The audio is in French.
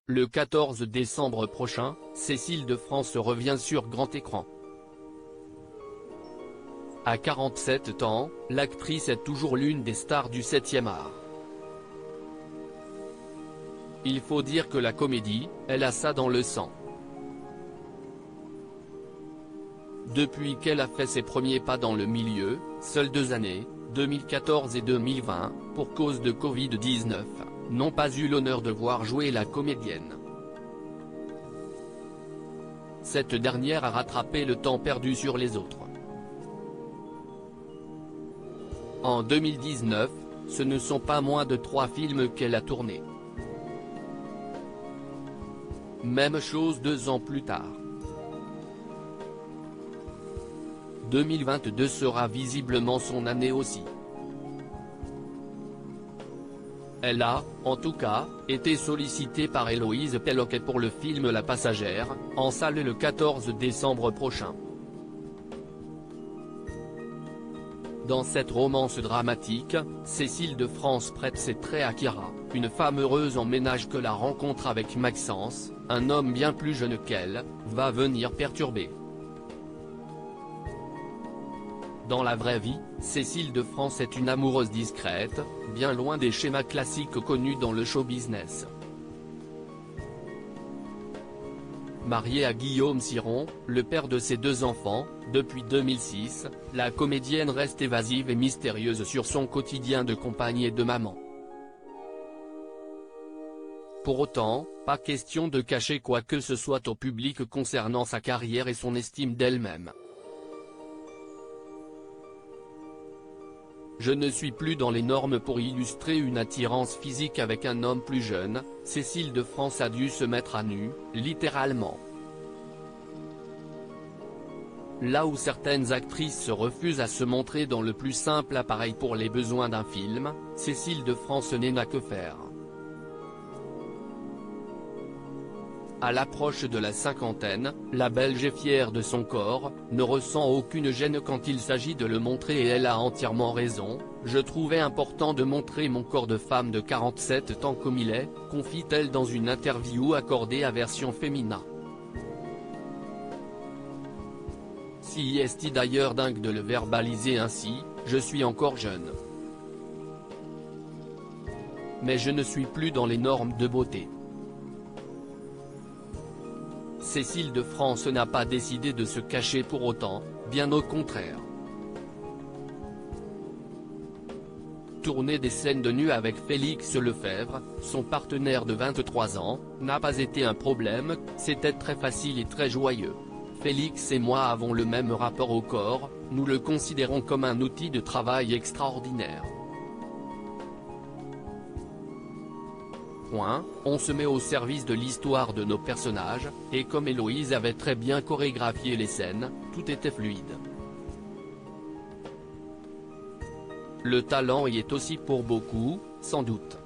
Le 14 décembre prochain, Cécile de France revient sur grand écran. À 47 ans, l'actrice est toujours l'une des stars du 7e art. Il faut dire que la comédie, elle a ça dans le sang. Depuis qu'elle a fait ses premiers pas dans le milieu, seules 2 années, 2014 et 2020, pour cause de Covid-19, n'ont pas eu l'honneur de voir jouer la comédienne. Cette dernière a rattrapé le temps perdu sur les autres. En 2019, ce ne sont pas moins de 3 films qu'elle a tournés. Même chose 2 ans plus tard. 2022 sera visiblement son année aussi. Elle a, en tout cas, été sollicitée par Héloïse Pelloquet pour le film La Passagère, en salle le 14 décembre prochain. Dans cette romance dramatique, Cécile de France prête ses traits à Kira, une femme heureuse en ménage que la rencontre avec Maxence, un homme bien plus jeune qu'elle, va venir perturber. Dans la vraie vie, Cécile de France est une amoureuse discrète, bien loin des schémas classiques connus dans le show business. Mariée à Guillaume Ciron, le père de ses 2 enfants, depuis 2006, la comédienne reste évasive et mystérieuse sur son quotidien de compagne et de maman. Pour autant, pas question de cacher quoi que ce soit au public concernant sa carrière et son estime d'elle-même. Je ne suis plus dans les normes pour illustrer une attirance physique avec un homme plus jeune, Cécile de France a dû se mettre à nu, littéralement. Là où certaines actrices se refusent à se montrer dans le plus simple appareil pour les besoins d'un film, Cécile de France n'a que faire. À l'approche de la cinquantaine, la Belge est fière de son corps, ne ressent aucune gêne quand il s'agit de le montrer et elle a entièrement raison. Je trouvais important de montrer mon corps de femme de 47 ans comme il est, confie-t-elle dans une interview accordée à Version Féminin. Si est d'ailleurs dingue de le verbaliser ainsi, je suis encore jeune. Mais je ne suis plus dans les normes de beauté. Cécile de France n'a pas décidé de se cacher pour autant, bien au contraire. Tourner des scènes de nu avec Félix Lefebvre, son partenaire de 23 ans, n'a pas été un problème, c'était très facile et très joyeux. Félix et moi avons le même rapport au corps, nous le considérons comme un outil de travail extraordinaire. On se met au service de l'histoire de nos personnages, et comme Héloïse avait très bien chorégraphié les scènes, tout était fluide. Le talent y est aussi pour beaucoup, sans doute.